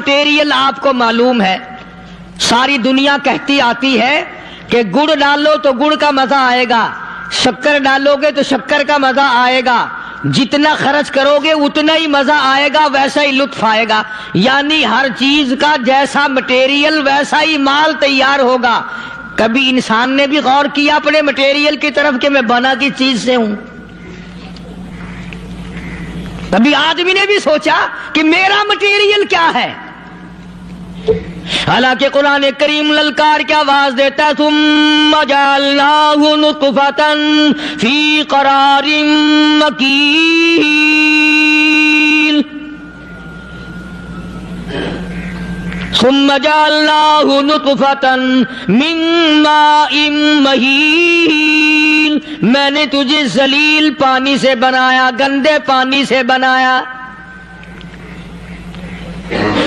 Material آپ کو معلوم ہے. ساری دنیا کہتی آتی ہے کہ گڑ ڈالو تو گڑ کا مزہ آئے گا، شکر ڈالو گے تو شکر کا مزہ آئے گا، جتنا خرچ کرو گے اتنا ہی مزہ آئے گا، ویسا ہی لطف آئے گا. یعنی ہر چیز کا جیسا مٹیریل ویسا ہی مال تیار ہوگا. کبھی انسان نے بھی غور کیا اپنے مٹیریل کی طرف کہ میں بنا کس چیز سے ہوں؟ کبھی آدمی نے بھی سوچا کہ میرا مٹیریل کیا ہے؟ حالانکہ قرآن کریم للکار کی آواز دیتا ہے ثم جعلناہ نطفۃ فی قرار مکین. ثم جعلناہ نطفۃ من ماء مہین. میں نے تجھے ذلیل پانی سے بنایا، گندے پانی سے بنایا.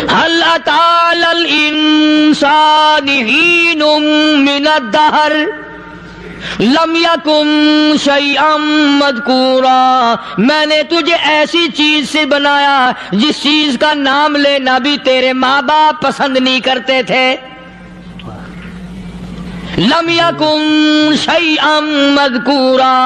هل أتى على الإنسان حين من الدهر لم يكن شيئا مذكورا. میں نے تجھے ایسی چیز سے بنایا جس چیز کا نام لینا بھی تیرے ماں باپ پسند نہیں کرتے تھے. لم يكن شيئا مذكورا.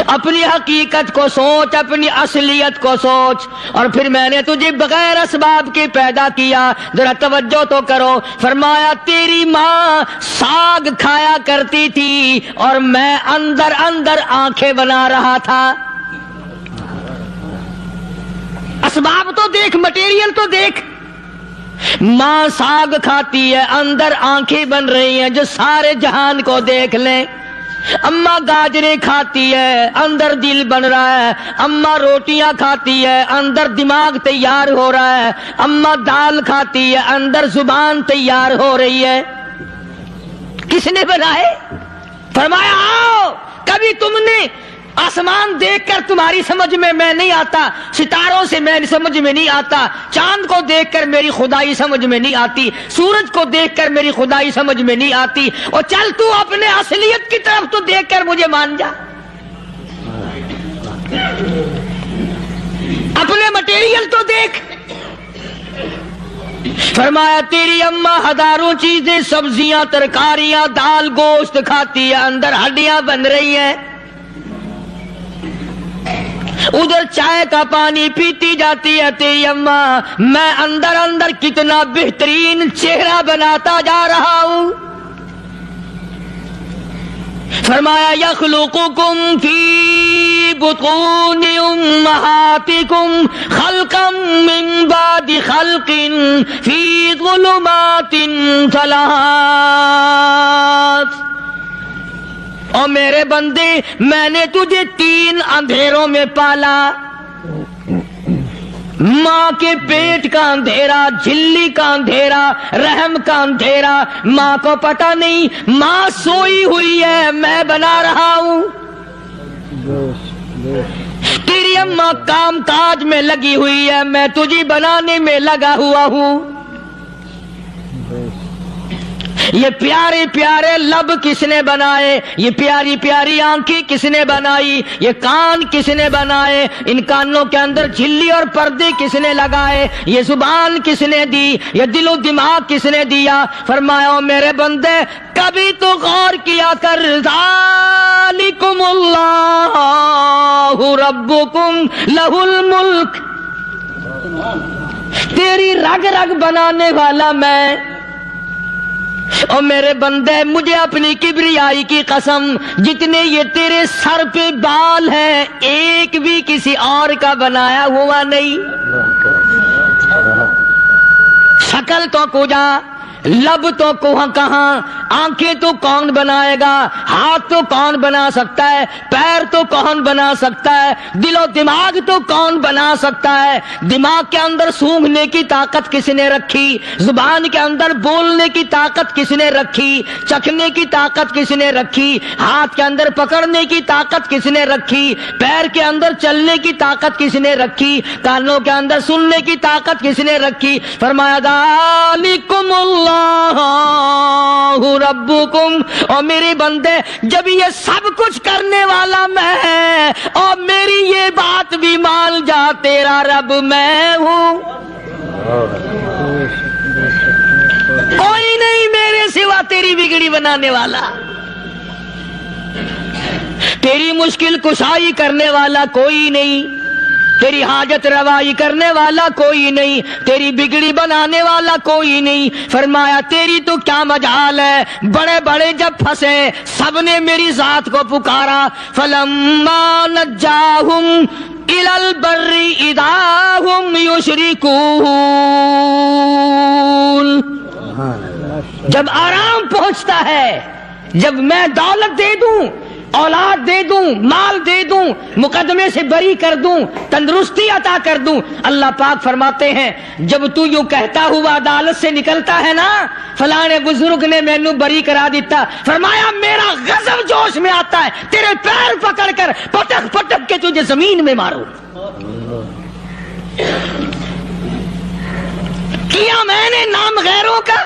اپنی حقیقت کو سوچ، اپنی اصلیت کو سوچ. اور پھر میں نے تجھے بغیر اسباب کے پیدا کیا. ذرا توجہ تو کرو. فرمایا تیری ماں ساگ کھایا کرتی تھی اور میں اندر اندر آنکھیں بنا رہا تھا. اسباب تو دیکھ، مٹیریل تو دیکھ. ماں ساگ کھاتی ہے، اندر آنکھیں بن رہی ہیں جو سارے جہان کو دیکھ لیں. اماں گاجریں کھاتی ہے، اندر دل بن رہا ہے. اماں روٹیاں کھاتی ہے، اندر دماغ تیار ہو رہا ہے. اماں دال کھاتی ہے، اندر زبان تیار ہو رہی ہے. کس نے بنائے؟ فرمایا آؤ. کبھی تم نے آسمان دیکھ کر تمہاری سمجھ میں نہیں آتا، ستاروں سے میں سمجھ میں نہیں آتا، چاند کو دیکھ کر میری خدائی سمجھ میں نہیں آتی، سورج کو دیکھ کر میری خدائی سمجھ میں نہیں آتی. اور چل تو اپنے اصلیت کی طرف تو دیکھ کر مجھے مان جا. اپنے مٹیریل تو دیکھ. فرمایا تیری اماں ہزاروں چیزیں، سبزیاں، ترکاریاں، دال، گوشت کھاتی ہے، اندر ہڈیاں بن رہی ہیں. ادھر چائے کا پانی پیتی جاتی ہے تیری اماں. میں اندر اندر کتنا بہترین چہرہ بناتا جا رہا ہوں. فرمایا یخلقکم فی بطون امہاتکم خلقا من بعد خلق فی ظلمات ثلاث. اور میرے بندے میں نے تجھے 3 اندھیروں میں پالا. ماں کے پیٹ کا اندھیرا، جھلی کا اندھیرا، رحم کا اندھیرا. ماں کو پتہ نہیں، ماں سوئی ہوئی ہے، میں بنا رہا ہوں. تیری اماں کام کاج میں لگی ہوئی ہے، میں تجھے بنانے میں لگا ہوا ہوں. یہ پیارے پیارے لب کس نے بنائے؟ یہ پیاری پیاری آنکھیں کس نے بنائی؟ یہ کان کس نے بنائے؟ ان کانوں کے اندر جھلی اور پردے کس نے لگائے؟ یہ زبان کس نے دی؟ یہ دل و دماغ کس نے دیا؟ فرمایا میرے بندے کبھی تو غور کیا کر. ذالکم اللہ ربکم لہ الملک. تیری رگ رگ بنانے والا میں. اور میرے بندے مجھے اپنی کبریائی کی قسم، جتنے یہ تیرے سر پہ بال ہیں ایک بھی کسی اور کا بنایا ہوا نہیں. شکل تو کجا، لب تو کہاں، آنکھیں تو کون بنائے گا، ہاتھ تو کون بنا سکتا ہے، پیر تو کون بنا سکتا ہے، دل و دماغ تو کون بنا سکتا ہے. دماغ کے اندر سونگھنے کی طاقت کس نے رکھی؟ زبان کے اندر بولنے کی طاقت کس نے رکھی؟ چکھنے کی طاقت کس نے رکھی؟ ہاتھ کے اندر پکڑنے کی طاقت کس نے رکھی؟ پیر کے اندر چلنے کی طاقت کس نے رکھی؟ کانوں کے اندر سننے کی طاقت کس نے رکھی؟ فرمایا ذالکم اللہ ربکم. اور میرے بندے جب یہ سب کچھ کرنے والا میں اور میری یہ بات بھی مان جا، تیرا رب میں ہوں. کوئی نہیں میرے سوا تیری بگڑی بنانے والا، تیری مشکل کشائی کرنے والا کوئی نہیں، تیری حاجت روائی کرنے والا کوئی نہیں، تیری بگڑی بنانے والا کوئی نہیں۔ فرمایا تیری تو کیا مجال ہے، بڑے بڑے جب پھنسے سب نے میری ذات کو پکارا۔ فلما نجاہم الی البر اذا ہم یشرکون، جب آرام پہنچتا ہے، جب میں دولت دے دوں، اولاد دے دوں، مال دے دوں، مقدمے سے بری کر دوں، تندرستی عطا کر دوں، اللہ پاک فرماتے ہیں جب تو یوں کہتا ہوا عدالت سے نکلتا ہے نا، فلاں بزرگ نے مینوں بری کرا دیتا، فرمایا میرا غضب جوش میں آتا ہے، تیرے پیر پکڑ کر پٹک پٹک کے تجھے زمین میں ماروں۔ کیا میں نے نام غیروں کا؟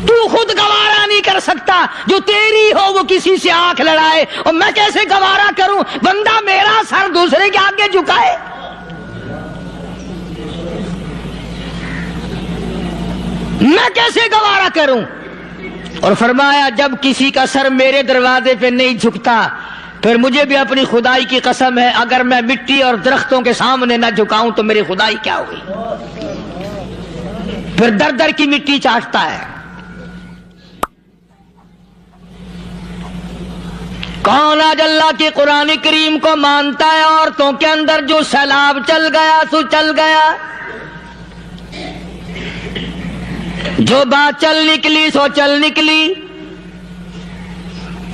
تو خود گوارا نہیں کر سکتا، جو تیری ہو وہ کسی سے آنکھ لڑائے، اور میں کیسے گوارا کروں بندہ میرا سر دوسرے کے آگے جھکائے؟ میں کیسے گوارا کروں؟ اور فرمایا جب کسی کا سر میرے دروازے پہ نہیں جھکتا، پھر مجھے بھی اپنی خدائی کی قسم ہے اگر میں مٹی اور درختوں کے سامنے نہ جھکاؤں تو میری خدائی کیا ہوگی؟ پھر در در کی مٹی چاٹتا ہے۔ کون آج اللہ کے قرآن کریم کو مانتا ہے؟ عورتوں کے اندر جو سیلاب چل گیا سو چل گیا، جو بات چل نکلی سو چل نکلی۔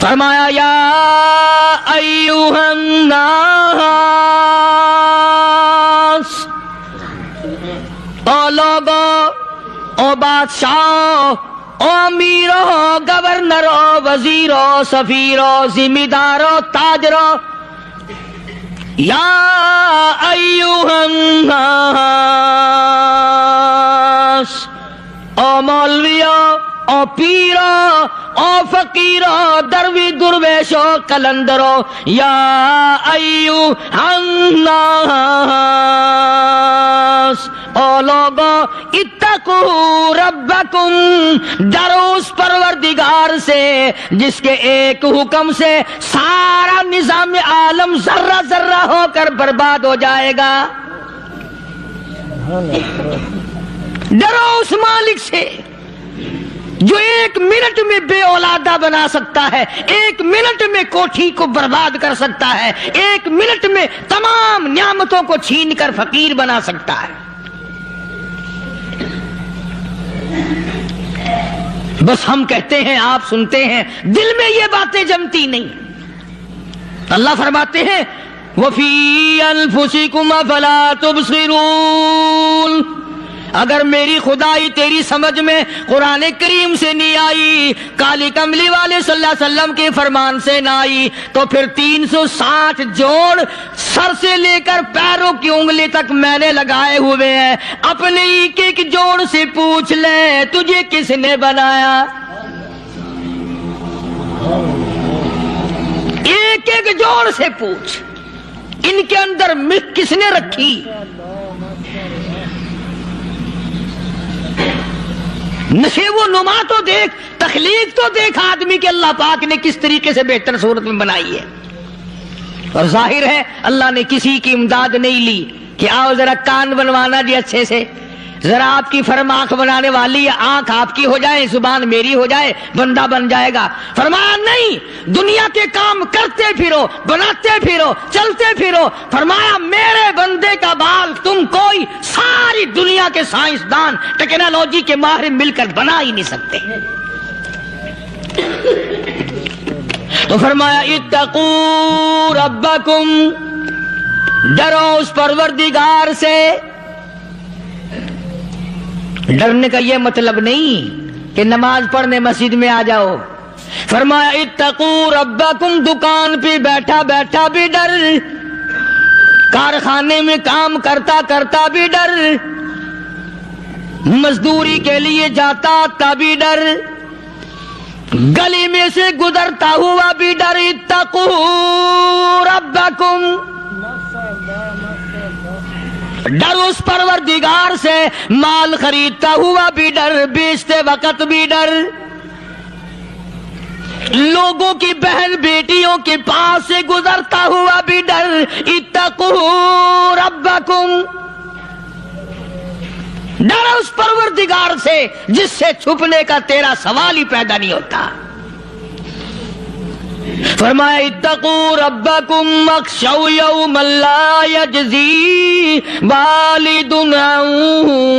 فرمایا یا ایھا الناس، او لوگو، او بادشاہ، او امیرو، گورنرو، وزیرو، سفیرو، ذمہ دارو، تاجرو، یا ایھا الناس، او مولویو، او پیرو، او فقیرو، دروی درویشو، کلندرو، یا ایھا الناس، او لوگو، اتقوا ربکم، ڈرو اس پروردگار سے جس کے ایک حکم سے سارا نظام عالم ذرہ ذرہ ہو کر برباد ہو جائے گا۔ ڈرو اس مالک سے جو ایک منٹ میں بے اولادہ بنا سکتا ہے، ایک منٹ میں کوٹھی کو برباد کر سکتا ہے، ایک منٹ میں تمام نعمتوں کو چھین کر فقیر بنا سکتا ہے۔ بس ہم کہتے ہیں، آپ سنتے ہیں، دل میں یہ باتیں جمتی نہیں۔ اللہ فرماتے ہیں وَفِي أَنفُسِكُمْ أَفَلَا تُبْصِرُونَ، اگر میری خدائی تیری سمجھ میں قرآن کریم سے نہیں آئی، کالی کملی والے صلی اللہ علیہ وسلم کے فرمان سے نہ آئی، تو پھر 360 جوڑ سر سے لے کر پیروں کی انگلی تک میں نے لگائے ہوئے ہیں، اپنے ایک ایک جوڑ سے پوچھ لے تجھے کس نے بنایا؟ ایک ایک جوڑ سے پوچھ، ان کے اندر مکھ کس نے رکھی؟ نشیب و نما تو دیکھ، تخلیق تو دیکھ آدمی کے اللہ پاک نے کس طریقے سے بہتر صورت میں بنائی ہے۔ اور ظاہر ہے اللہ نے کسی کی امداد نہیں لی کہ آؤ ذرا کان بنوانا جی اچھے سے، ذرا آپ کی فرم آنکھ بنانے والی ہے، آنکھ آپ کی ہو جائے، زبان میری ہو جائے، بندہ بن جائے گا۔ فرمایا نہیں، دنیا کے کام کرتے پھرو، بناتے پھرو، چلتے پھرو۔ فرمایا میرے بندے کا بال تم کوئی ساری دنیا کے سائنسدان، ٹیکنالوجی کے ماہر مل کر بنا ہی نہیں سکتے۔ تو فرمایا اتقوا ربکم، ڈرو اس پروردگار سے۔ ڈرنے کا یہ مطلب نہیں کہ نماز پڑھنے مسجد میں آ جاؤ۔ فرمایا اتقوا ربکم، دکان پہ بیٹھا بیٹھا بھی ڈر، کارخانے میں کام کرتا کرتا بھی ڈر، مزدوری کے لیے جاتا آتا بھی ڈر، گلی میں سے گزرتا ہوا بھی ڈر۔ اتقوا ربکم، ڈر اس پروردگار سے، مال خریدتا ہوا بھی ڈر، بیچتے وقت بھی ڈر، لوگوں کی بہن بیٹیوں کے پاس سے گزرتا ہوا بھی ڈر۔ اتقوا ربکم، ڈر اس پروردگار سے جس سے چھپنے کا تیرا سوال ہی پیدا نہیں ہوتا۔ فرمایا اتقوا ربکم واخشوا یوما لا یجزی والد عن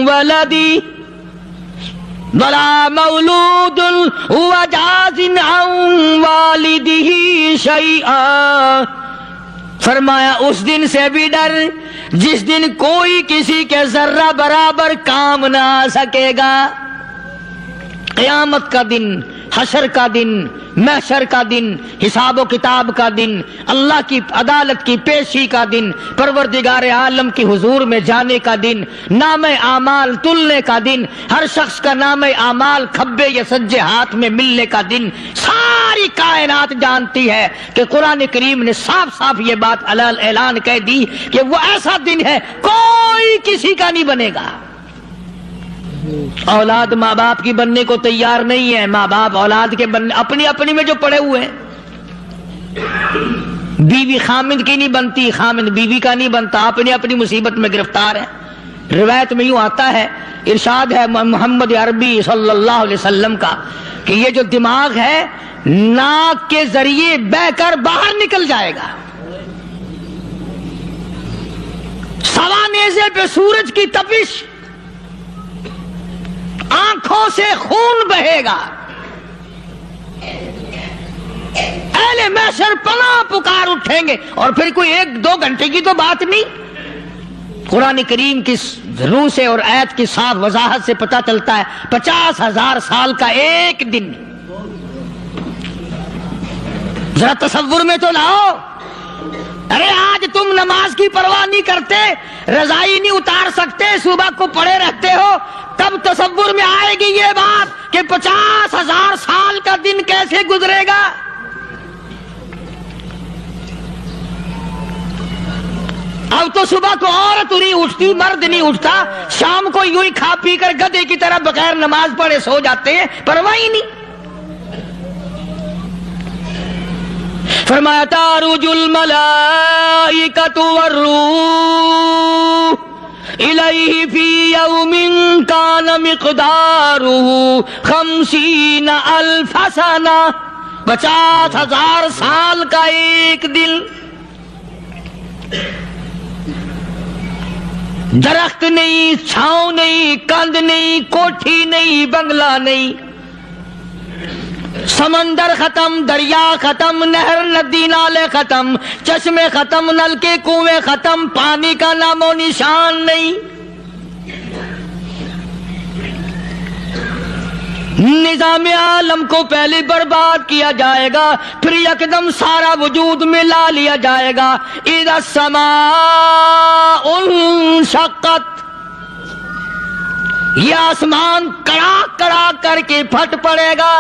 ولدہ ولا مولود هو جاز عن والدہ شیئا، فرمایا اس دن سے بھی ڈر جس دن کوئی کسی کے ذرہ برابر کام نہ آ سکے گا۔ قیامت کا دن، حشر کا دن، محشر کا دن، حساب و کتاب کا دن، اللہ کی عدالت کی پیشی کا دن، پروردگار عالم کی حضور میں جانے کا دن، نام اعمال تلنے کا دن، ہر شخص کا نام اعمال کھبے یا سجے ہاتھ میں ملنے کا دن۔ ساری کائنات جانتی ہے کہ قرآن کریم نے صاف صاف یہ بات اعلان کہہ دی کہ وہ ایسا دن ہے کوئی کسی کا نہیں بنے گا۔ اولاد ماں باپ کی بننے کو تیار نہیں ہے، ماں باپ اولاد کے بننے اپنی میں جو پڑے ہوئے ہیں۔ بیوی خامند کی نہیں بنتی، خامند بیوی کا نہیں بنتا، اپنی مصیبت میں گرفتار ہے۔ روایت میں یوں آتا ہے، ارشاد ہے محمد عربی صلی اللہ علیہ وسلم کا کہ یہ جو دماغ ہے ناک کے ذریعے بہہ کر باہر نکل جائے گا، سوا نیزے پہ سورج کی تپش، آنکھوں سے خون بہے گا، اہل محشر پناہ پکار اٹھیں گے، اور پھر کوئی 1-2 گھنٹے کی تو بات نہیں۔ قرآن کریم کی روح سے اور آیت کی صاف وضاحت سے پتہ چلتا ہے 50,000 سال کا ایک دن۔ ذرا تصور میں تو لاؤ، ارے آج تم نماز کی پرواہ نہیں کرتے، رضائی نہیں اتار سکتے، صبح کو پڑے رہتے ہو، تب تصور میں آئے گی یہ بات کہ 50,000 سال کا دن کیسے گزرے گا۔ اب تو صبح کو عورت نہیں اٹھتی، مرد نہیں اٹھتا، شام کو یوں ہی کھا پی کر گدھے کی طرح بغیر نماز پڑھے سو جاتے ہیں، پرواہ ہی نہیں۔ فرمایا تعرج الملائکۃ والروح الیہ فی یوم کان مقدارہ 50,000 سنہ، 50,000 سال کا ایک دن۔ درخت نہیں، چھاؤں نہیں، کند نہیں، کوٹھی نہیں، بنگلہ نہیں، سمندر ختم، دریا ختم، نہر ندی نالے ختم، چشمے ختم، نلکے کنویں ختم، پانی کا نام و نشان نہیں۔ نظام عالم کو پہلے برباد کیا جائے گا، پھر یکدم سارا وجود ملا لیا جائے گا۔ اذا السماء انشقت، یہ آسمان کڑاک کڑاک کر کے پھٹ پڑے گا۔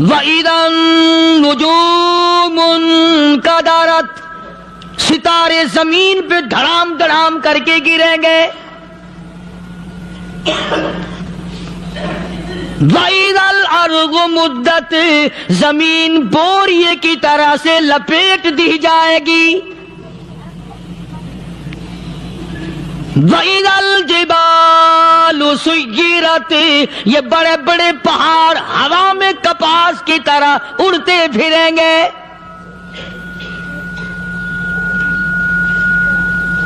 وَإِذَا النُّجُومُ انْكَدَرَتْ، ستارے زمین پہ دھڑام دھڑام کر کے گریں گے۔ وَإِذَا الْأَرْضُ مُدَّتْ، زمین بوریے کی طرح سے لپیٹ دی جائے گی۔ وَإِذَا الْجِبَالُ سُيِّرَتْ، یہ بڑے بڑے پہاڑ ہوا میں کپاس کی طرح اڑتے پھریں گے۔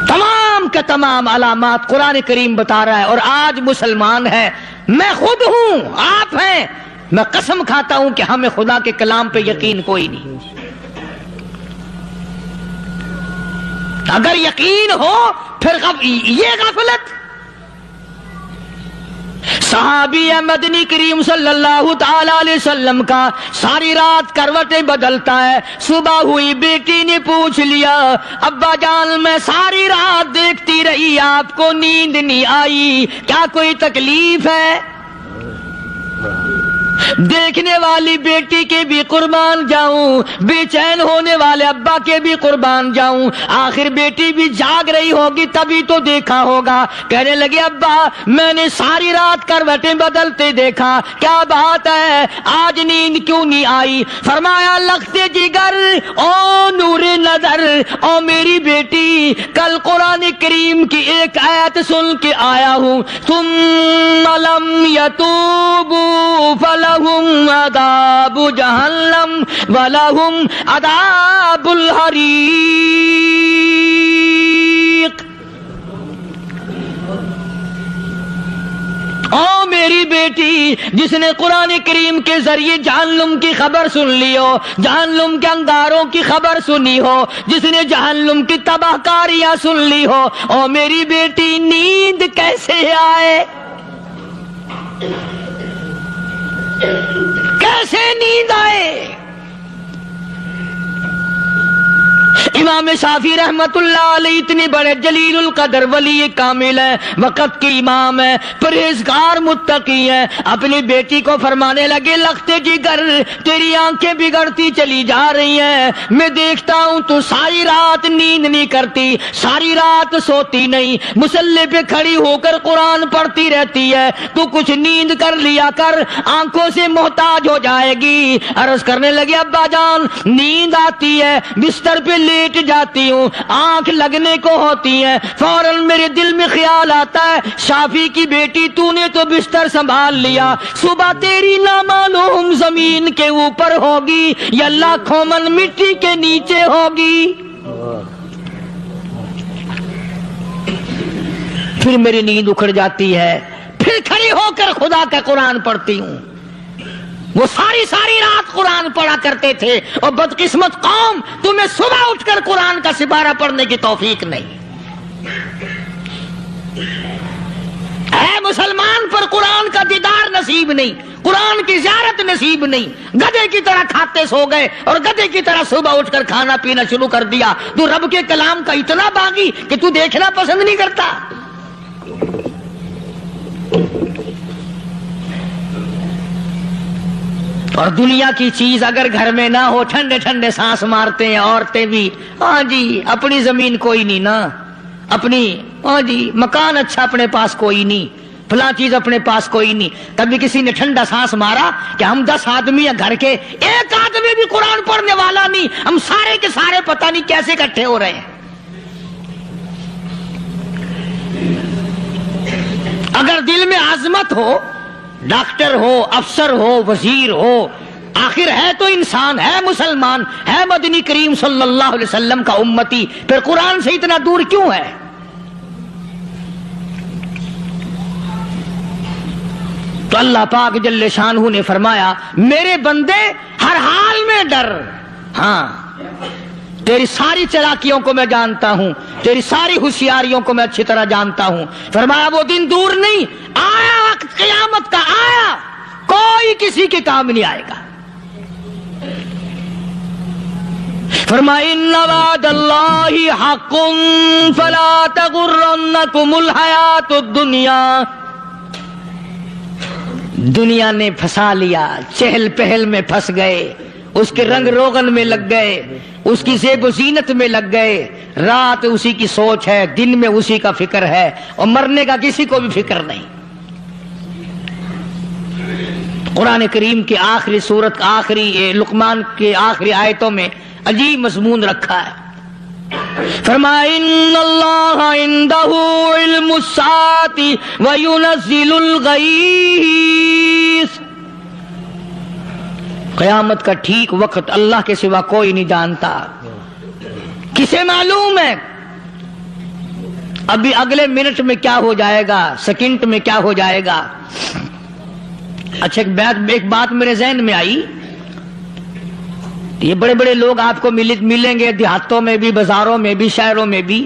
تمام کے تمام علامات قرآن کریم بتا رہا ہے، اور آج مسلمان ہے، میں خود ہوں، آپ ہیں، میں قسم کھاتا ہوں کہ ہمیں خدا کے کلام پہ یقین کوئی نہیں۔ اگر یقین ہو پھر یہ غفلت۔ صحابی مدنی کریم صلی اللہ تعالی علیہ وسلم کا ساری رات کروٹیں بدلتا ہے، صبح ہوئی بیٹی نے پوچھ لیا، ابا جان میں ساری رات دیکھتی رہی، آپ کو نیند نہیں آئی، کیا کوئی تکلیف ہے؟ دیکھنے والی بیٹی کے بھی قربان جاؤں، بے چین ہونے والے ابا کے بھی قربان جاؤں، آخر بیٹی بھی جاگ رہی ہوگی تبھی تو دیکھا ہوگا۔ کہنے لگے ابا میں نے ساری رات کروٹیں بدلتے دیکھا، کیا بات ہے آج نیند کیوں نہیں آئی؟ فرمایا لختے جگر او نور نظر او میری بیٹی، کل قرآن کریم کی ایک آیت سن کے آیا ہوں، ثم لم یتوبوا فلہم عذاب جہنم ولہم عذاب الحریق۔ او میری بیٹی جس نے قرآن کریم کے ذریعے جہنم کی خبر سن لی ہو، جہنم کے انگاروں کی خبر سنی ہو، جس نے جہنم کی تباہ کاریاں سن لی ہو، او میری بیٹی نیند کیسے آئے؟ کیسے نیند آئے؟ امام شافعی رحمت اللہ علیہ اتنے بڑے جلیل القدر ولی کامل ہے، وقت کے امام ہے، پرہیزگار متقی ہے، اپنی بیٹی کو فرمانے لگے لختے جگر تیری آنکھیں بگڑتی چلی جا رہی ہیں، میں دیکھتا ہوں تو ساری رات نیند نہیں کرتی، ساری رات سوتی نہیں، مصلی پہ کھڑی ہو کر قرآن پڑھتی رہتی ہے، تو کچھ نیند کر لیا کر، آنکھوں سے محتاج ہو جائے گی۔ عرض کرنے لگے ابا جان نیند آتی ہے، بستر پہ لیٹ جاتی ہوں، آنکھ لگنے کو ہوتی ہے، فوراً میرے دل میں خیال آتا ہے شافی کی بیٹی تو نے تو بستر سنبھال لیا، صبح تیری نامعلوم زمین کے اوپر ہوگی یا لاکھوں من مٹی کے نیچے ہوگی۔ پھر میری نیند اکھڑ جاتی ہے، پھر کھڑی ہو کر خدا کا قرآن پڑھتی ہوں۔ وہ ساری رات قرآن پڑھا کرتے تھے، اور بدقسمت قوم تمہیں صبح اٹھ کر قرآن کا سپارہ پڑھنے کی توفیق نہیں۔ اے مسلمان پر قرآن کا دیدار نصیب نہیں، قرآن کی زیارت نصیب نہیں، گدھے کی طرح کھاتے سو گئے اور گدھے کی طرح صبح اٹھ کر کھانا پینا شروع کر دیا۔ تو رب کے کلام کا اتنا باغی کہ تو دیکھنا پسند نہیں کرتا۔ اور دنیا کی چیز اگر گھر میں نہ ہو، ٹھنڈے ٹھنڈے سانس مارتے ہیں عورتیں بھی، ہاں جی اپنی زمین کوئی نہیں نا، اپنی ہاں جی مکان اچھا اپنے پاس کوئی نہیں، فلاں چیز اپنے پاس کوئی نہیں۔ کبھی کسی نے ٹھنڈا سانس مارا کہ ہم 10 آدمی ہیں گھر کے، ایک آدمی بھی قرآن پڑھنے والا نہیں، ہم سارے کے سارے پتہ نہیں کیسے اکٹھے ہو رہے ہیں۔ اگر دل میں عظمت ہو، ڈاکٹر ہو، افسر ہو، وزیر ہو، آخر ہے تو انسان، ہے مسلمان، ہے مدنی کریم صلی اللہ علیہ وسلم کا امتی، پھر قرآن سے اتنا دور کیوں ہے؟ تو اللہ پاک جل شانہ نے فرمایا میرے بندے ہر حال میں ڈر، ہاں تیری ساری چلاکیوں کو میں جانتا ہوں، تیری ساری ہوشیاریوں کو میں اچھی طرح جانتا ہوں۔ فرمایا وہ دن دور نہیں، آیا وقت قیامت کا، آیا، کوئی کسی کے کام نہیں آئے گا۔ فرمایا ان وعد اللہ حق فلا تغرنکم الحیات الدنیا۔ دنیا نے پھنسا لیا، چہل پہل میں پھنس گئے، اس کے رنگ روغن میں لگ گئے، اس کی زیب و زینت میں لگ گئے، رات اسی کی سوچ ہے، دن میں اسی کا فکر ہے، اور مرنے کا کسی کو بھی فکر نہیں۔ قرآن کریم کی آخری سورت، آخری لقمان کے آخری آیتوں میں عجیب مضمون رکھا ہے۔ فرمایا ان اللہ عندہ علم الساعۃ وینزل الغیث۔ قیامت کا ٹھیک وقت اللہ کے سوا کوئی نہیں جانتا۔ کسے معلوم ہے ابھی اگلے منٹ میں کیا ہو جائے گا، سیکنڈ میں کیا ہو جائے گا؟ اچھا ایک بات میرے ذہن میں آئی، یہ بڑے بڑے لوگ آپ کو ملیں گے دیہاتوں میں بھی، بازاروں میں بھی، شہروں میں بھی،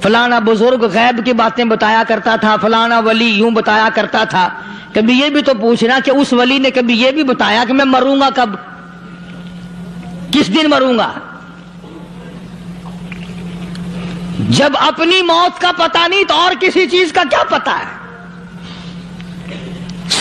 فلانا بزرگ غیب کی باتیں بتایا کرتا تھا، فلانا ولی یوں بتایا کرتا تھا۔ کبھی یہ بھی تو پوچھنا کہ اس ولی نے کبھی یہ بھی بتایا کہ میں مروں گا کب، کس دن مروں گا؟ جب اپنی موت کا پتہ نہیں تو اور کسی چیز کا کیا پتہ ہے؟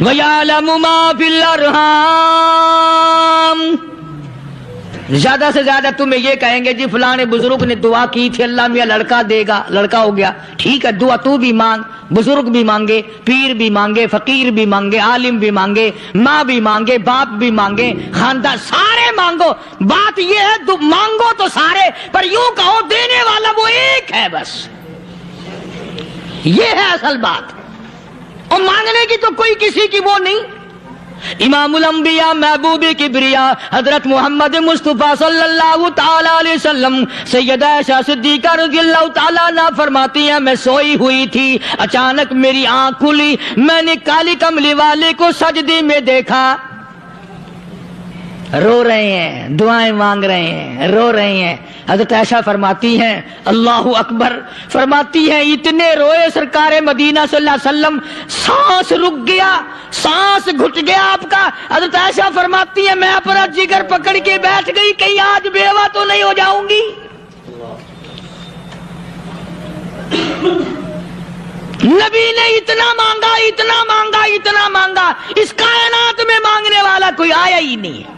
وَيَعْلَمُ مَا فِي الْأَرْحَامِ. زیادہ سے زیادہ تمہیں یہ کہیں گے جی فلاں بزرگ نے دعا کی تھی اللہ میاں لڑکا دے گا، لڑکا ہو گیا. ٹھیک ہے، دعا تو بھی مانگ، بزرگ بھی مانگے، پیر بھی مانگے، فقیر بھی مانگے، عالم بھی مانگے، ماں بھی مانگے، باپ بھی مانگے، خاندان سارے مانگو. بات یہ ہے مانگو تو سارے، پر یوں کہو دینے والا وہ ایک ہے بس. یہ ہے اصل بات. اور مانگنے کی تو کوئی کسی کی وہ نہیں. امام الانبیاء محبوب کبریا حضرت محمد مصطفیٰ صلی اللہ تعالی علیہ وسلم سیدہ عائشہ صدیقہ رضی اللہ تعالیٰ عنہ فرماتی ہیں میں سوئی ہوئی تھی، اچانک میری آنکھ کھلی، میں نے کالی کملی والے کو سجدے میں دیکھا. رو رہے ہیں، دعائیں مانگ رہے ہیں، رو رہے ہیں. حضرت عائشہ فرماتی ہیں اللہ اکبر، فرماتی ہیں اتنے روئے سرکار مدینہ صلی اللہ علیہ وسلم، سانس رک گیا، سانس گھٹ گیا آپ کا. حضرت عائشہ فرماتی ہیں میں اپنا جگر پکڑ کے بیٹھ گئی، کہیں آج بیوہ تو نہیں ہو جاؤں گی. نبی نے اتنا مانگا، اتنا مانگا، اتنا مانگا، اس کائنات میں مانگنے والا کوئی آیا ہی نہیں.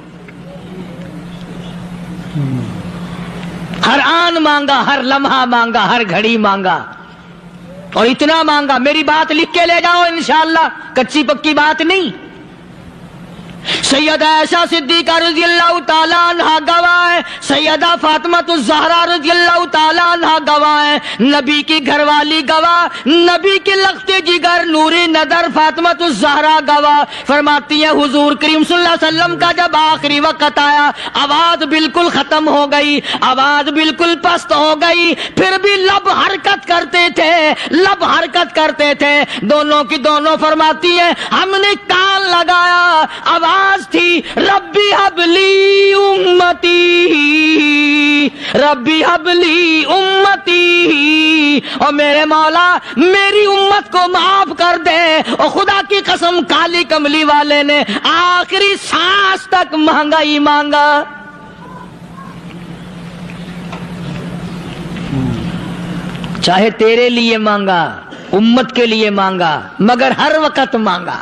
ہر آن مانگا، ہر لمحہ مانگا، ہر گھڑی مانگا، اور اتنا مانگا. میری بات لکھ کے لے جاؤ انشاءاللہ، کچی پکی بات نہیں. سیدہ عائشہ صدیقہ رضی اللہ تعالیٰ عنہ گواہ ہے، سیدہ فاطمہ الزہرا رضی اللہ تعالیٰ عنہ گواہ ہے، نبی کی گھر والی گواہ، نبی کے لخت جگر نوری نظر فاطمہ الزہرا گواہ. فرماتی ہیں حضور کریم صلی اللہ علیہ وسلم کا جب آخری وقت آیا، آواز بالکل ختم ہو گئی، آواز بالکل پست ہو گئی، پھر بھی لب حرکت کرتے تھے، لب حرکت کرتے تھے، دونوں کی دونوں. فرماتی ہیں ہم نے کان لگایا، آواز تھی ربی حبلی امتی، ربی حبلی امتی، اور میرے مولا میری امت کو معاف کر دے. اور خدا کی قسم کالی کملی والے نے آخری سانس تک مانگا ہی مانگا. چاہے تیرے لیے مانگا، امت کے لیے مانگا، مگر ہر وقت مانگا.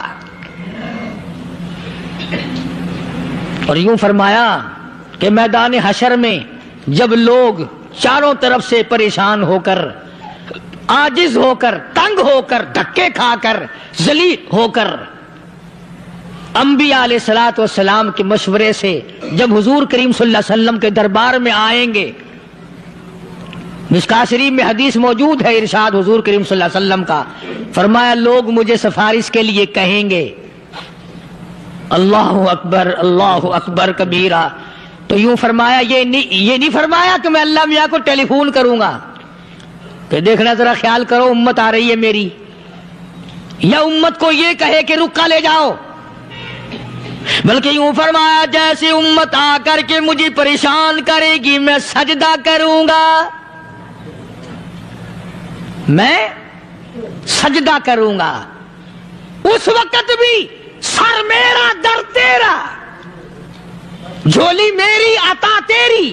اور یوں فرمایا کہ میدان حشر میں جب لوگ چاروں طرف سے پریشان ہو کر، عاجز ہو کر، تنگ ہو کر، دھکے کھا کر، ذلیل ہو کر انبیاء علیہ الصلوۃ والسلام کے مشورے سے جب حضور کریم صلی اللہ علیہ وسلم کے دربار میں آئیں گے، مشکاۃ شریف میں حدیث موجود ہے، ارشاد حضور کریم صلی اللہ علیہ وسلم کا، فرمایا لوگ مجھے سفارش کے لیے کہیں گے اللہ اکبر، اللہ اکبر کبیرہ. تو یوں فرمایا یہ نہیں فرمایا کہ میں اللہ میاں کو ٹیلی فون کروں گا کہ دیکھنا ذرا خیال کرو امت آ رہی ہے میری، یا امت کو یہ کہے کہ رکا لے جاؤ، بلکہ یوں فرمایا جیسے امت آ کر کے مجھے پریشان کرے گی میں سجدہ کروں گا، میں سجدہ کروں گا. اس وقت بھی سر میرا در تیرا، جھولی میری عطا تیری.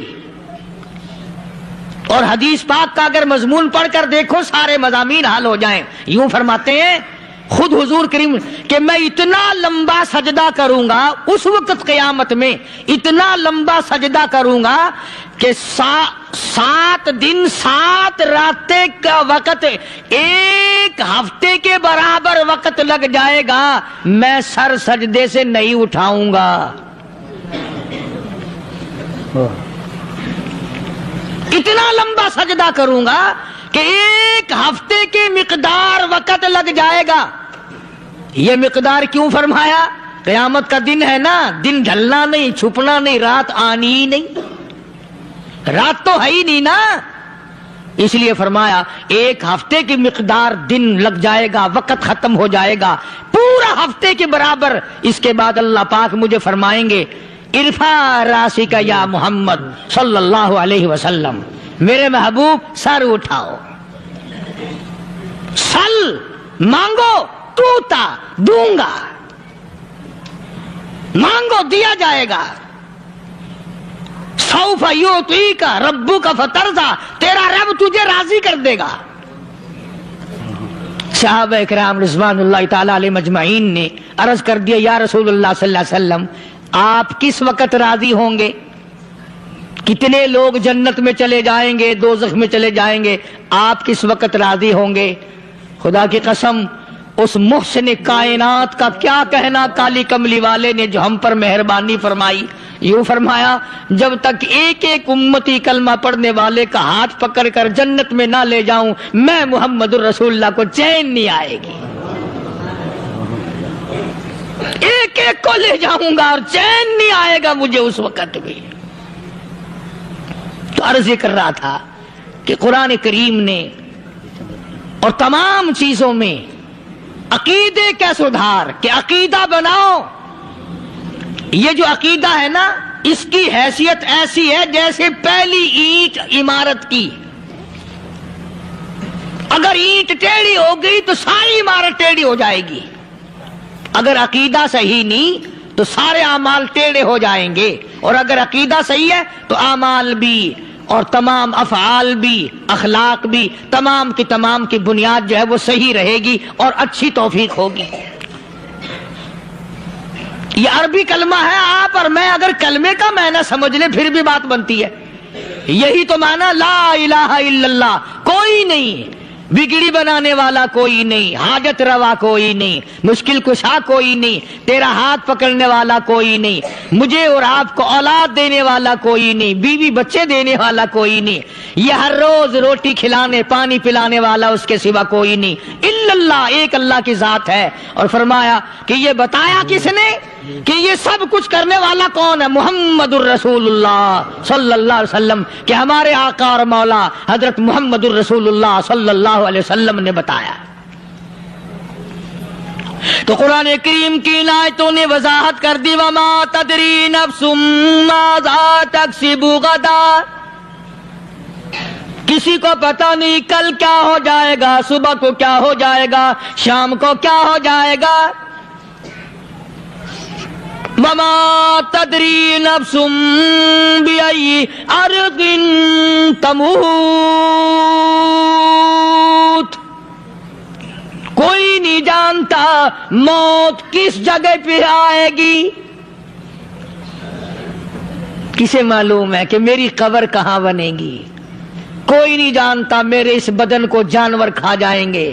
اور حدیث پاک کا اگر مضمون پڑھ کر دیکھو سارے مضامین حل ہو جائیں. یوں فرماتے ہیں خود حضور کریم کہ میں اتنا لمبا سجدہ کروں گا اس وقت قیامت میں، اتنا لمبا سجدہ کروں گا کہ 7 دن 7 راتیں کا وقت، 1 ہفتے کے برابر وقت لگ جائے گا، میں سر سجدے سے نہیں اٹھاؤں گا. اتنا لمبا سجدہ کروں گا کہ 1 ہفتے کے مقدار وقت لگ جائے گا. یہ مقدار کیوں فرمایا؟ قیامت کا دن ہے نا، دن ڈھلنا نہیں، چھپنا نہیں، رات آنی ہی نہیں، رات تو ہے ہی نہیں نا، اس لیے فرمایا 1 ہفتے کی مقدار دن لگ جائے گا، وقت ختم ہو جائے گا پورا ہفتے کے برابر. اس کے بعد اللہ پاک مجھے فرمائیں گے ارفع راسک یا محمد صلی اللہ علیہ وسلم، میرے محبوب سر اٹھاؤ، سل مانگو توتا دوں گا، مانگو دیا جائے گا. سوف یعطیک ربک فترضی، تیرا رب تجھے راضی کر دے گا. صحابہ اکرام رضوان اللہ تعالی علیہم اجمعین نے عرض کر دیا یا رسول اللہ صلی اللہ علیہ وسلم آپ کس وقت راضی ہوں گے؟ کتنے لوگ جنت میں چلے جائیں گے، دوزخ میں چلے جائیں گے، آپ کس وقت راضی ہوں گے؟ خدا کی قسم اس محسن کائنات کا کیا کہنا کالی کملی والے نے جو ہم پر مہربانی فرمائی. یوں فرمایا جب تک ایک ایک امتی کلمہ پڑھنے والے کا ہاتھ پکڑ کر جنت میں نہ لے جاؤں میں محمد الرسول اللہ کو چین نہیں آئے گی. ایک ایک کو لے جاؤں گا اور چین نہیں آئے گا مجھے اس وقت بھی. تو عرض یہ کر رہا تھا کہ قرآن کریم نے اور تمام چیزوں میں عقیدے کا سدھار کہ عقیدہ بناؤ. یہ جو عقیدہ ہے نا اس کی حیثیت ایسی ہے جیسے پہلی اینٹ عمارت کی. اگر اینٹ ٹیڑھی ہو گئی تو ساری عمارت ٹیڑھی ہو جائے گی. اگر عقیدہ صحیح نہیں تو سارے اعمال ٹیڑھے ہو جائیں گے. اور اگر عقیدہ صحیح ہے تو اعمال بھی اور تمام افعال بھی اخلاق بھی تمام کی بنیاد جو ہے وہ صحیح رہے گی اور اچھی توفیق ہوگی. یہ عربی کلمہ ہے. آپ اور میں اگر کلمے کا معنی سمجھ لیں پھر بھی بات بنتی ہے. یہی تو معنی لا الہ الا اللہ. کوئی نہیں بگڑی بنانے والا، کوئی نہیں حاجت روا، کوئی نہیں مشکل کشا، کوئی نہیں تیرا ہاتھ پکڑنے والا، کوئی نہیں مجھے اور آپ کو اولاد دینے والا، کوئی نہیں بیوی بچے دینے والا، کوئی نہیں یہ ہر روز روٹی کھلانے پانی پلانے والا اس کے سوا کوئی نہیں الا اللہ. ایک اللہ کی ذات ہے. اور فرمایا کہ یہ بتایا کس نے کہ یہ سب کچھ کرنے والا کون ہے؟ محمد الرسول اللہ صلی اللہ علیہ وسلم. کہ ہمارے آقا اور مولا حضرت محمد الرسول اللہ صلی اللہ علیہ وسلم نے بتایا. تو قرآن کریم کی ان آیتوں نے وضاحت کر دی وما تدری نفس ماذا تکسب غدا. کسی کو پتہ نہیں کل کیا ہو جائے گا، صبح کو کیا ہو جائے گا، شام کو کیا ہو جائے گا. وما تدری نفس بأي أرض تموت. کوئی نہیں جانتا موت کس جگہ پہ آئے گی. کسے معلوم ہے کہ میری قبر کہاں بنے گی؟ کوئی نہیں جانتا میرے اس بدن کو جانور کھا جائیں گے.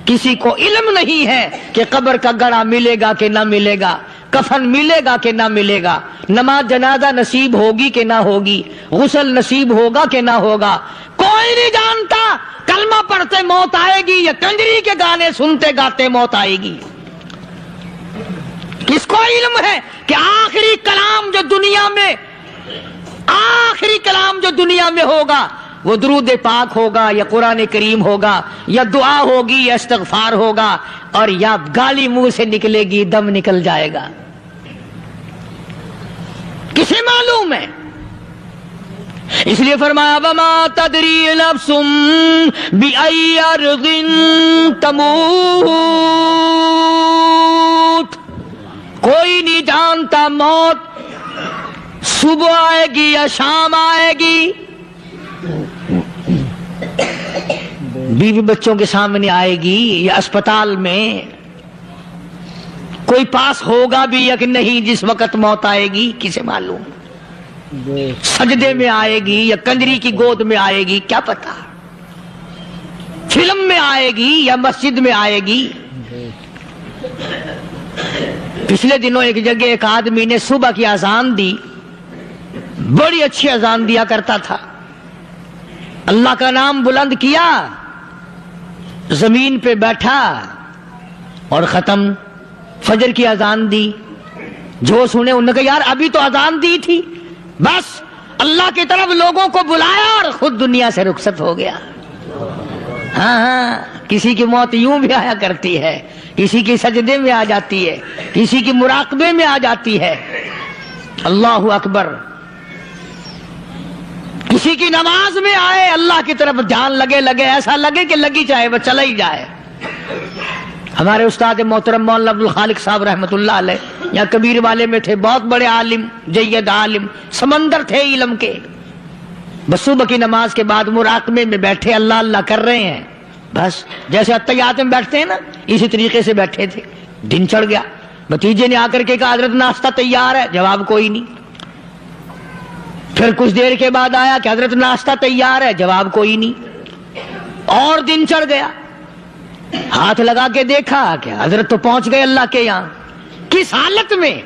کسی کو علم نہیں ہے کہ قبر کا گڑھا ملے گا کہ نہ ملے گا، کفن ملے گا کہ نہ ملے گا، نماز جنازہ نصیب ہوگی کہ نہ ہوگی، غسل نصیب ہوگا کہ نہ ہوگا. کوئی نہیں جانتا کلمہ پڑھتے موت آئے گی یا کنجری کے گانے سنتے گاتے موت آئے گی. کس کو علم ہے کہ آخری کلام جو دنیا میں ہوگا وہ درود پاک ہوگا یا قرآن کریم ہوگا یا دعا ہوگی یا استغفار ہوگا اور یا گالی منہ سے نکلے گی، دم نکل جائے گا. کسے معلوم ہے؟ اس لیے فرمایا وما تدری نفس بأي أرض تموت. کوئی نہیں جانتا موت صبح آئے گی یا شام آئے گی. بیوی بچوں کے سامنے آئے گی یا اسپتال میں کوئی پاس ہوگا بھی یا کہ نہیں جس وقت موت آئے گی کسے معلوم. سجدے میں آئے گی یا کنجری کی گود میں آئے گی کیا پتا. فلم میں آئے گی یا مسجد میں آئے گی. پچھلے دنوں ایک جگہ ایک آدمی نے صبح کی اذان دی، بڑی اچھی اذان دیا کرتا تھا، اللہ کا نام بلند کیا، زمین پہ بیٹھا اور ختم. فجر کی اذان دی، جو سنے انہوں نے کہا یار ابھی تو اذان دی تھی. بس اللہ کی طرف لوگوں کو بلایا اور خود دنیا سے رخصت ہو گیا. ہاں کسی کی موت یوں بھی آیا کرتی ہے، کسی کی سجدے میں آ جاتی ہے، کسی کی مراقبے میں آ جاتی ہے. اللہ اکبر. کسی کی نماز میں آئے، اللہ کی طرف دھیان لگے ایسا لگے کہ لگی چاہے وہ چلا ہی جائے. ہمارے استاد محترم مولانا عبد الخالق صاحب رحمۃ اللہ علیہ یہاں کبیر والے میں تھے، بہت بڑے عالم، جید عالم، سمندر تھے علم کے. بس صبح کی نماز کے بعد مراقبے میں بیٹھے اللہ اللہ کر رہے ہیں. بس جیسے اتحیات میں بیٹھتے ہیں نا اسی طریقے سے بیٹھے تھے. دن چڑھ گیا. بھتیجے نے آ کر کے کہا حضرت ناشتہ تیار ہے. جواب کوئی نہیں. پھر کچھ دیر کے بعد آیا کہ حضرت ناشتہ تیار ہے. جواب کوئی نہیں. اور دن چڑھ گیا. ہاتھ لگا کے دیکھا کہ حضرت تو پہنچ گئے اللہ کے یہاں. کس حالت میں؟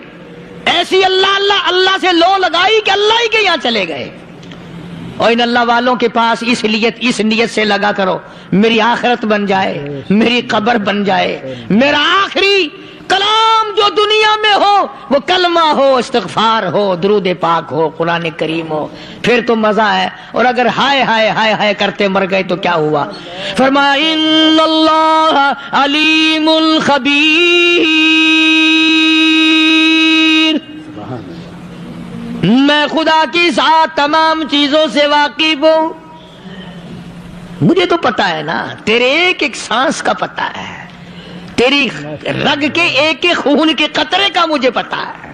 ایسی اللہ اللہ اللہ سے لو لگائی کہ اللہ ہی کے یہاں چلے گئے. اور ان اللہ والوں کے پاس اس نیت سے لگا کرو میری آخرت بن جائے, میری قبر بن جائے, میرا آخری کلام جو دنیا میں ہو وہ کلمہ ہو, استغفار ہو, درود پاک ہو, قرآن کریم ہو, پھر تو مزہ ہے. اور اگر ہائے ہائے ہائے ہائے کرتے مر گئے تو کیا ہوا؟ فرمایا ان اللہ علیم خبیر, میں خدا کی ذات تمام چیزوں سے واقف ہوں. مجھے تو پتا ہے نا, تیرے ایک ایک سانس کا پتا ہے, تیری رگ کے ایک ایک خون کے قطرے کا مجھے پتا ہے.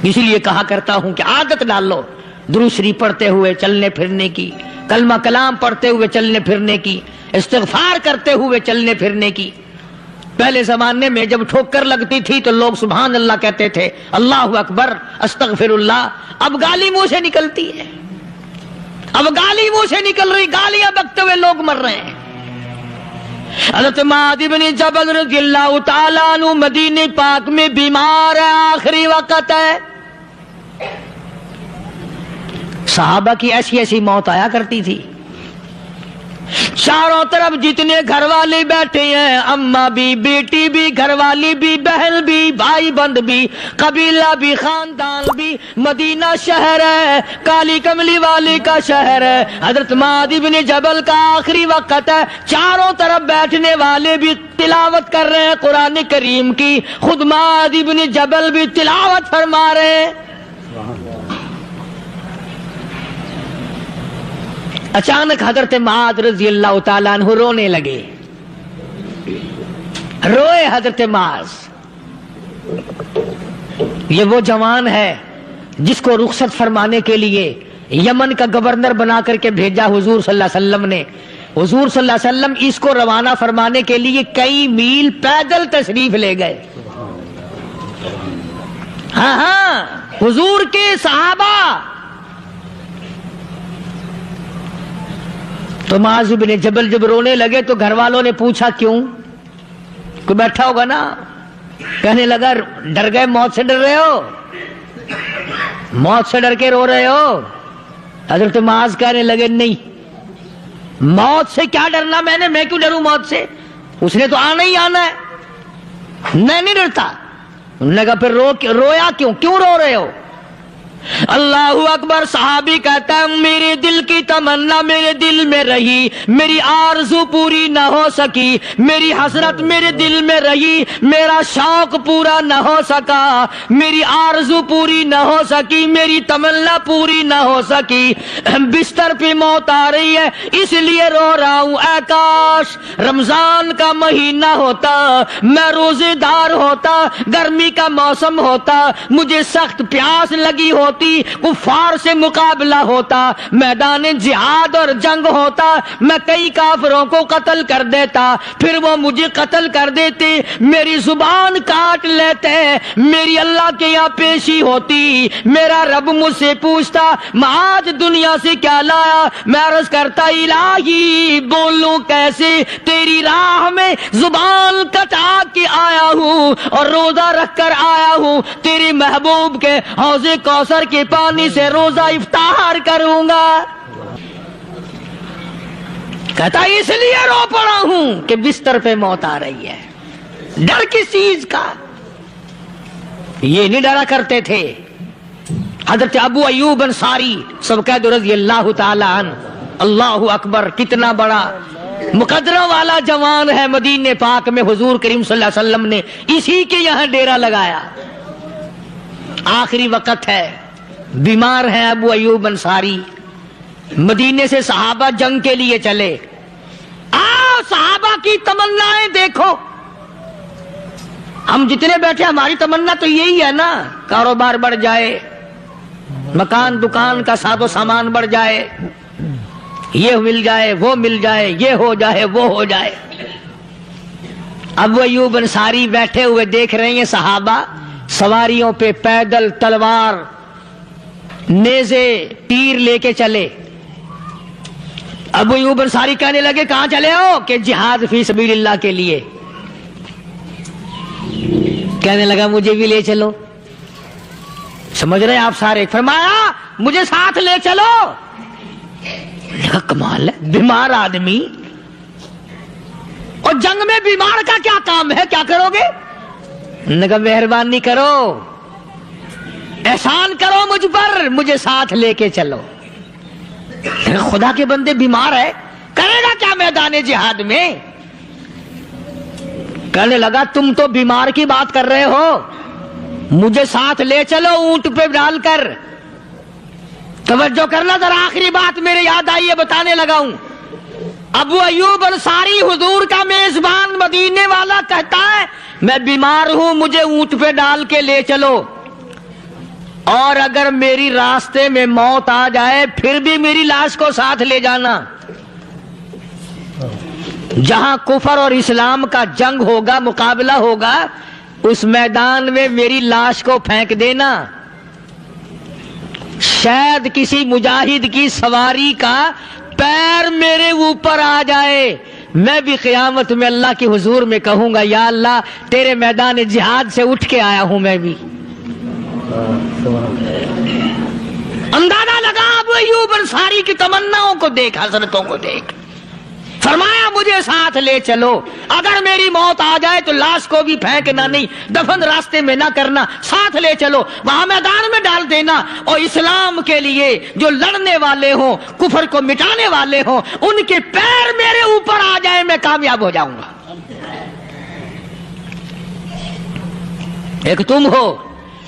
اسی لیے کہا کرتا ہوں کہ عادت ڈال لو درود شریف پڑھتے ہوئے چلنے پھرنے کی, کلمہ کلام پڑھتے ہوئے چلنے پھرنے کی, استغفار کرتے ہوئے چلنے پھرنے کی. پہلے زمانے میں جب ٹھوکر لگتی تھی تو لوگ سبحان اللہ کہتے تھے, اللہ اکبر, استغفر اللہ. اب گالی منہ سے نکلتی ہے, اب گالی منہ سے نکل رہی, گالیاں بکتے ہوئے لوگ مر رہے ہیں. حضرت معاذ بن جبل رضی اللہ تعالیٰ عنہ مدینے پاک میں بیمار ہے, آخری وقت ہے. صحابہ کی ایسی ایسی موت آیا کرتی تھی. چاروں طرف جتنے گھر والے بیٹھے ہیں, اماں بھی, بیٹی بھی, گھر والی بھی, بہن بھی, بھائی بند بھی, قبیلہ بھی, خاندان بھی. مدینہ شہر ہے, کالی کملی والے کا شہر ہے. حضرت معاذ بن جبل کا آخری وقت ہے. چاروں طرف بیٹھنے والے بھی تلاوت کر رہے ہیں قرآن کریم کی, خود معاذ بن جبل بھی تلاوت فرما رہے ہیں. اچانک حضرت معاذ رضی اللہ تعالیٰ عنہ رونے لگے. روئے حضرت معاذ. یہ وہ جوان ہے جس کو رخصت فرمانے کے لیے یمن کا گورنر بنا کر کے بھیجا حضور صلی اللہ علیہ وسلم نے. حضور صلی اللہ علیہ وسلم اس کو روانہ فرمانے کے لیے کئی میل پیدل تشریف لے گئے. ہاں حضور کے صحابہ. تو معاذ بن جبل جب رونے لگے تو گھر والوں نے پوچھا کیوں؟ کوئی بیٹھا ہوگا نا. کہنے لگا ڈر گئے, موت سے ڈر رہے ہو, موت سے ڈر کے رو رہے ہو. حضرت معاذ کہنے لگے نہیں, موت سے کیا ڈرنا, میں کیوں ڈروں موت سے, اس نے تو آنا ہی آنا ہے, میں نہیں ڈرتا. انہوں نے کہا پھر رویا کیوں رو رہے ہو؟ اللہ اکبر. صحابی کہتا ہے میرے دل کی تمنا میرے دل میں رہی, میری آرزو پوری نہ ہو سکی, میری حسرت میرے دل میں رہی, میرا شوق پورا نہ ہو سکا, میری آرزو پوری نہ ہو سکی, میری تمنا پوری نہ ہو سکی. بستر پہ موت آ رہی ہے اس لیے رو رہا ہوں. اے کاش رمضان کا مہینہ ہوتا, میں روزے دار ہوتا, گرمی کا موسم ہوتا, مجھے سخت پیاس لگی ہوتی, کفار سے مقابلہ ہوتا, میدان جہاد اور جنگ ہوتا, میں کئی کافروں کو قتل کر دیتا, پھر وہ مجھے قتل کر دیتے, میری زبان کاٹ لیتے, میری اللہ کے یہاں پیشی ہوتی, میرا رب مجھ سے پوچھتا معاذ دنیا سے کیا لایا. میں عرض کرتا الہی بولوں کیسے, تیری راہ میں زبان کٹا کے آیا ہوں اور روزہ رکھ کر آیا ہوں, تیرے محبوب کے حوض کوثر کے پانی سے روزہ افطار کروں گا. کہتا اس لیے رو پڑا ہوں کہ بستر پہ موت آ رہی ہے. ڈر کس چیز کا؟ یہ نہیں ڈرا کرتے تھے. حضرت ابو ایوب انصاری سب کہہ دو رضی اللہ تعالی عنہ. اللہ اکبر, کتنا بڑا مقدرہ والا جوان ہے. مدینے پاک میں حضور کریم صلی اللہ علیہ وسلم نے اسی کے یہاں ڈیرا لگایا. آخری وقت ہے, بیمار ہیں ابو ایوب انصاری. مدینے سے صحابہ جنگ کے لیے چلے. صحابہ کی تمنائیں دیکھو. ہم جتنے بیٹھے ہماری تمنا تو یہی ہے نا, کاروبار بڑھ جائے, مکان دکان کا ساز و سامان بڑھ جائے, یہ مل جائے وہ مل جائے، یہ ہو جائے وہ ہو جائے۔ ابو ایوب انصاری بیٹھے ہوئے دیکھ رہے ہیں صحابہ سواریوں پہ پیدل تلوار نیزے تیر لے کے چلے۔ ابو ایوب انصاری کہنے لگے کہاں چلے ہو؟ کہ جہاد فی سبیل اللہ کے لیے۔ کہنے لگا مجھے بھی لے چلو۔ سمجھ رہے ہیں آپ سارے؟ فرمایا مجھے ساتھ لے چلو۔ کمال ہے، بیمار آدمی اور جنگ میں بیمار کا کیا کام ہے، کیا کرو گے؟ نے کہا مہربانی کرو، احسان کرو مجھ پر، مجھے ساتھ لے کے چلو۔ خدا کے بندے بیمار ہے، کرے گا کیا میدان جہاد میں؟ کہنے لگا تم تو بیمار کی بات کر رہے ہو، مجھے ساتھ لے چلو اونٹ پہ ڈال کر۔ توجہ کرنا ذرا، آخری بات میرے یاد آئی ہے، بتانے لگا ہوں۔ ابو ایوب انصاری حضور کا میزبان مدینے والا کہتا ہے میں بیمار ہوں، مجھے اونٹ پہ ڈال کے لے چلو، اور اگر میری راستے میں موت آ جائے پھر بھی میری لاش کو ساتھ لے جانا۔ جہاں کفر اور اسلام کا جنگ ہوگا، مقابلہ ہوگا، اس میدان میں میری لاش کو پھینک دینا۔ شاید کسی مجاہد کی سواری کا پیر میرے اوپر آ جائے، میں بھی قیامت میں اللہ کے حضور میں کہوں گا یا اللہ تیرے میدان جہاد سے اٹھ کے آیا ہوں میں بھی۔ اندازہ لگا ابو ایوب انصاری کی تمناؤں کو دیکھ، حضرتوں کو دیکھ۔ فرمایا مجھے ساتھ لے چلو، اگر میری موت آ جائے تو لاش کو بھی پھینکنا نہیں، دفن راستے میں نہ کرنا، ساتھ لے چلو، وہاں میدان میں ڈال دینا، اور اسلام کے لیے جو لڑنے والے ہوں، کفر کو مٹانے والے ہوں، ان کے پیر میرے اوپر آ جائے میں کامیاب ہو جاؤں گا۔ ایک تم ہو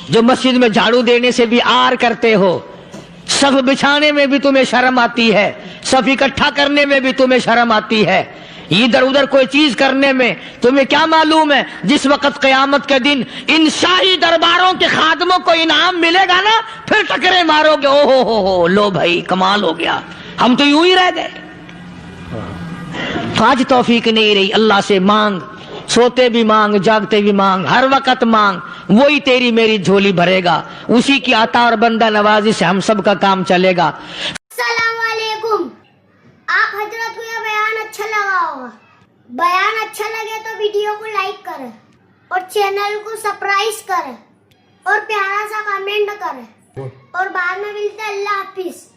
جو مسجد میں جھاڑو دینے سے بھی آر کرتے ہو، صف بچھانے میں بھی تمہیں شرم آتی ہے، صف اکٹھا کرنے میں بھی تمہیں شرم آتی ہے، ادھر ادھر کوئی چیز کرنے میں تمہیں کیا معلوم ہے جس وقت قیامت کے دن ان شاہی درباروں کے خادموں کو انعام ملے گا نا، پھر ٹکرے مارو گے، او ہو لو بھائی کمال ہو گیا، ہم تو یوں ہی رہ گئے۔ آج توفیق نہیں رہی، اللہ سے مانگ، سوتے بھی مانگ، جاگتے بھی مانگ، ہر وقت مانگ، وہی تیری میری جھولی بھرے گا، اسی کی عطا اور بندہ نوازی سے ہم سب کا کام چلے گا۔ السلام علیکم۔ آپ حضرت کو یہ بیان اچھا لگا ہوگا، بیان اچھا لگے تو ویڈیو کو لائک کریں اور چینل کو سبسکرائب کریں اور پیارا سا کمنٹ کریں، اور بعد میں ملتے ہیں۔ اللہ حافظ۔